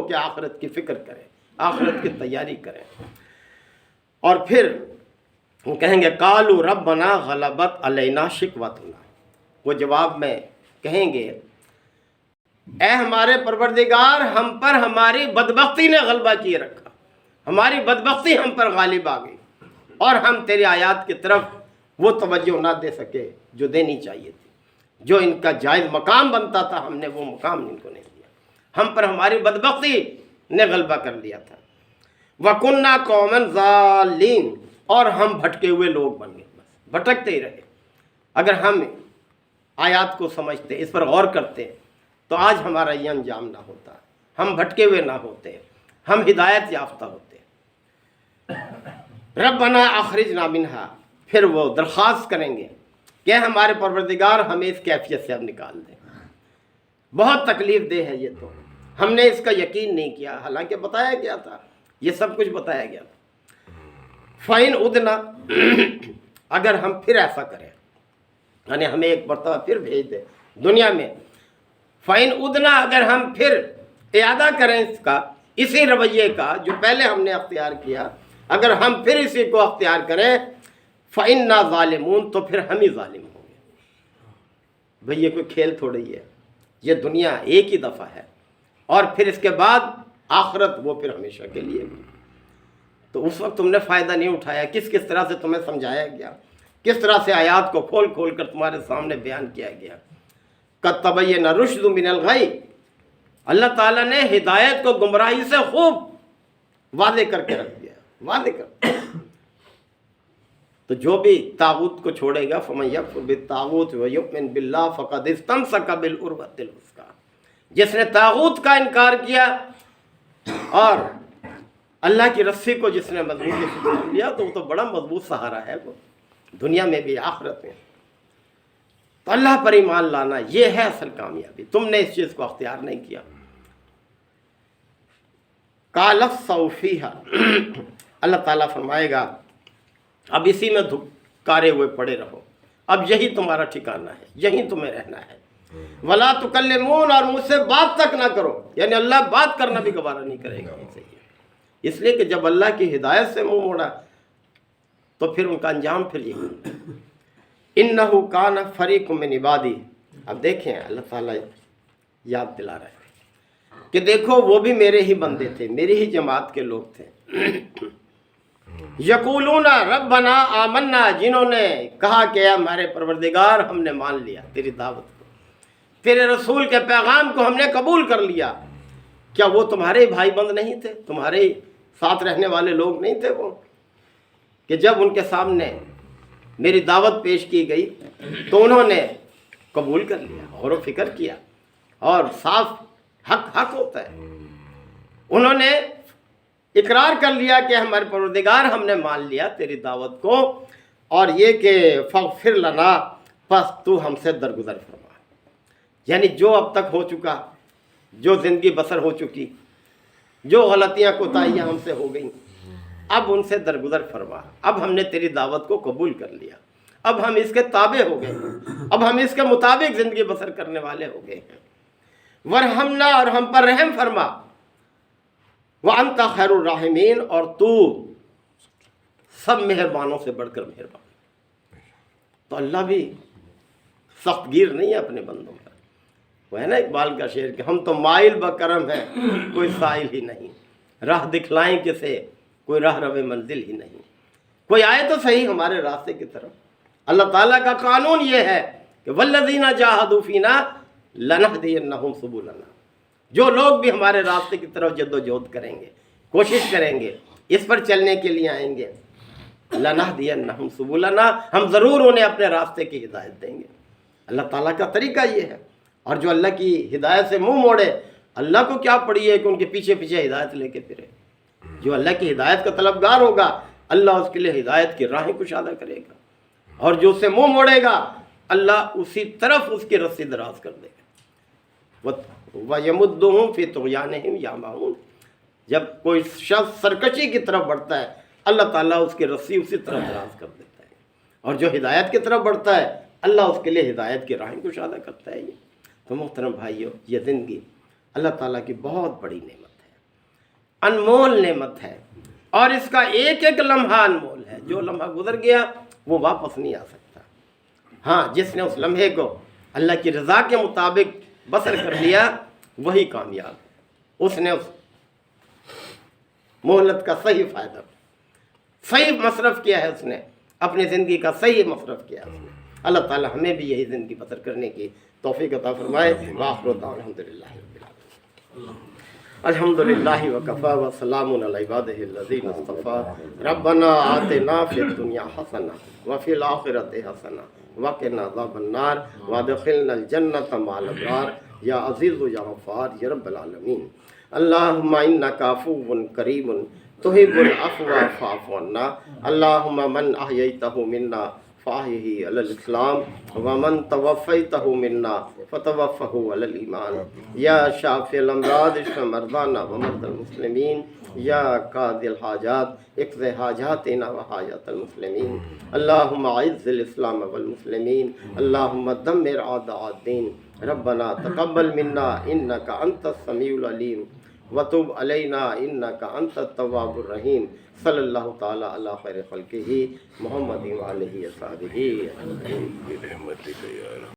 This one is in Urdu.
کہ آخرت کی فکر کریں، آخرت کی تیاری کریں۔ اور پھر وہ کہیں گے قالوا ربنا غلبت علینا شقوتنا، وہ جواب میں کہیں گے اے ہمارے پروردگار، ہم پر ہماری بدبختی نے غلبہ کیے رکھا، ہماری بدبختی ہم پر غالب آ گئی، اور ہم تیری آیات کی طرف وہ توجہ نہ دے سکے جو دینی چاہیے تھی، جو ان کا جائز مقام بنتا تھا ہم نے وہ مقام ان کو نہیں دیا، ہم پر ہماری بدبختی نے غلبہ کر لیا تھا۔ وَكُنَّا قَوْمًا ضَالِّينَ، اور ہم بھٹکے ہوئے لوگ بن گئے، بس بھٹکتے ہی رہے۔ اگر ہم آیات کو سمجھتے، اس پر غور کرتے تو آج ہمارا یہ انجام نہ ہوتا، ہم بھٹکے ہوئے نہ ہوتے، ہم ہدایت یافتہ ہوتے۔ ربنا اخرجنا منہا، پھر وہ درخواست کریں گے کہ ہمارے پروردگار ہمیں اس کیفیت سے اب نکال دیں، بہت تکلیف دہ ہے یہ، تو ہم نے اس کا یقین نہیں کیا، حالانکہ بتایا گیا تھا، یہ سب کچھ بتایا گیا تھا۔ فَإِنْ عُدْنَا، اگر ہم پھر ایسا کریں، یعنی ہمیں ایک مرتبہ پھر بھیج دیں دنیا میں، فَإِنْ عُدْنَا، اگر ہم پھر اعادہ کریں اس کا، اسی رویے کا جو پہلے ہم نے اختیار کیا، اگر ہم پھر اسی کو اختیار کریں، فَإِنَّا ظَالِمُونَ، تو پھر ہم ہی ظالم ہوں گے۔ بھئی یہ کوئی کھیل تھوڑی ہے، یہ دنیا ایک ہی دفعہ ہے، اور پھر اس کے بعد آخرت وہ پھر ہمیشہ کے لیے۔ تو اس وقت تم نے فائدہ نہیں اٹھایا، کس طرح سے تمہیں سمجھایا گیا، کس طرح سے آیات کو کھول کھول کر تمہارے سامنے بیان کیا گیا۔ قَدْ تَبَيَّنَ الرُّشْدُ مِنَ الْغَيِّ، اللہ تعالیٰ نے ہدایت کو گمراہی سے خوب واضح کر کے رکھ دیا، واضح کر۔ تو جو بھی طاغوت کو چھوڑے گا، فَمَن يَكْفُرْ بِالطَّاغُوتِ وَيُؤْمِنْ بِاللَّهِ فَقَدِ اسْتَمْسَكَ بِالْعُرْوَةِ الْوُثْقَىٰ، جس نے طاغوت کا انکار کیا اور اللہ کی رسی کو جس نے مضبوطی سے پکڑ لیا، تو وہ تو بڑا مضبوط سہارا ہے، وہ دنیا میں بھی آخرت میں۔ تو اللہ پر ایمان لانا یہ ہے اصل کامیابی، تم نے اس چیز کو اختیار نہیں کیا۔ قَالَ اخْسَئُوا فِيهَا، اللہ تعالیٰ فرمائے گا اب اسی میں دھکارے ہوئے پڑے رہو، اب یہی تمہارا ٹھکانہ ہے، یہی تمہیں رہنا ہے۔ وَلَا تُكَلِّمُونَ، اور مجھ سے بات تک نہ کرو، یعنی اللہ بات کرنا بھی گوارہ نہیں کرے گا ان سے، اس لیے کہ جب اللہ کی ہدایت سے منہ موڑا تو پھر ان کا انجام پھر یہی ہے۔ اِنَّهُ كَانَ فَرِيقٌ مِّنْ عِبَادِي، اب دیکھیں اللہ تعالیٰ یاد دلا رہے ہیں کہ دیکھو وہ بھی میرے ہی بندے تھے، میری ہی جماعت کے لوگ تھے۔ یقولون ربنا آمنا، جنہوں نے کہا کہ ہمارے پروردگار ہم نے مان لیا تیری دعوت کو، تیرے رسول کے پیغام کو ہم نے قبول کر لیا۔ کیا وہ تمہارے بھائی بند نہیں تھے، تمہارے ساتھ رہنے والے لوگ نہیں تھے وہ، کہ جب ان کے سامنے میری دعوت پیش کی گئی تو انہوں نے قبول کر لیا، غور و فکر کیا، اور صاف حق ہوتا ہے، انہوں نے اقرار کر لیا کہ ہمارے پروردگار ہم نے مان لیا تیری دعوت کو، اور یہ کہ فاغفر لنا، پس تو ہم سے درگزر فرما، یعنی جو اب تک ہو چکا، جو زندگی بسر ہو چکی، جو غلطیاں کوتاہیاں ہم سے ہو گئیں، اب ان سے درگزر فرما، اب ہم نے تیری دعوت کو قبول کر لیا، اب ہم اس کے تابع ہو گئے ہیں، اب ہم اس کے مطابق زندگی بسر کرنے والے ہو گئے ہیں۔ ورحمنا، اور ہم پر رحم فرما، وَأَنْتَ خَيْرُ الرَّاحِمِينَ، اور تو سب مہربانوں سے بڑھ کر مہربان۔ تو اللہ بھی سخت گیر نہیں ہے اپنے بندوں پر، وہ ہے نا اقبال کا شعر کہ ہم تو مائل بکرم ہیں کوئی سائل ہی نہیں، راہ دکھلائیں کسے کوئی راہ رو منزل ہی نہیں، کوئی آئے تو صحیح ہمارے راستے کی طرف۔ اللہ تعالیٰ کا قانون یہ ہے کہ وَالَّذِينَ جَاهَدُوا فِينَا لَنَهْدِيَنَّهُمْ سُبُلَنَا، جو لوگ بھی ہمارے راستے کی طرف جد و جہد کریں گے، کوشش کریں گے، اس پر چلنے کے لیے آئیں گے، لَنَهْدِيَنَّهُمْ سُبُلَنَا، ہم ضرور انہیں اپنے راستے کی ہدایت دیں گے۔ اللہ تعالیٰ کا طریقہ یہ ہے، اور جو اللہ کی ہدایت سے منہ موڑے، اللہ کو کیا پڑی ہے کہ ان کے پیچھے پیچھے ہدایت لے کے پھرے۔ جو اللہ کی ہدایت کا طلبگار ہوگا، اللہ اس کے لیے ہدایت کی راہیں کشادہ کرے گا، اور جو اسے منہ موڑے گا اللہ اسی طرف اس کی رسی دراز کر دے گا۔ وَيَمُدُّهُمْ فِي طُغْيَانِهِمْ يَعْمَهُونَ، جب کوئی شخص سرکشی کی طرف بڑھتا ہے اللہ تعالیٰ اس کی رسی اسی طرف دراز کر دیتا ہے، اور جو ہدایت کی طرف بڑھتا ہے اللہ اس کے لیے ہدایت کی راہیں کشادہ کرتا ہے۔ تو محترم بھائیو، یہ زندگی اللہ تعالیٰ کی بہت بڑی نعمت ہے، انمول نعمت ہے، اور اس کا ایک ایک لمحہ انمول ہے۔ جو لمحہ گزر گیا وہ واپس نہیں آ سکتا۔ ہاں، جس نے اس لمحے کو اللہ کی رضا کے مطابق بسر کر لیا وہی کامیاب ہے۔ اس نے اس مہلت کا صحیح فائدہ، صحیح مصرف کیا ہے، اس نے اپنی زندگی کا صحیح مصرف کیا ہے اس نے۔ اللہ تعالی ہمیں بھی یہی زندگی بسر کرنے کی توفیق عطا فرمائے۔ وآخر دعوانا الحمدللہ رب العالمین۔ الحمد للہ وکفا وسلام علی عبادہ الذین اصطفی۔ ربنا آتنا فی الدنیا حسنہ وفی الآخرۃ حسنہ وقنا عذاب النار وادخلنا الجنۃ مع الابرار یا عزیز یا غفار یا رب العالمین۔ اللہم انک عفو کریم تحب العفو فاعف عنا۔ اللہم من احییتہ منا فاحیہ علی الاسلام ومن توفیتہ منا فتوفہ علی الایمان۔ یا شافی الامراض اشف مرضانا ومرضى المسلمین۔ یا قاضی الحاجات اقض حاجاتنا وحاجات المسلمین۔ اللہم اعز الاسلام والمسلمین۔ اللہم دمر اعداء الدین۔ ربنا تقبل منا انک انت السمیع العلیم وتب علینا انک انت التواب الرحیم۔ صلی اللہ تعالی علی خیر خلقہ محمد وآلہ وصحبہ اجمعین۔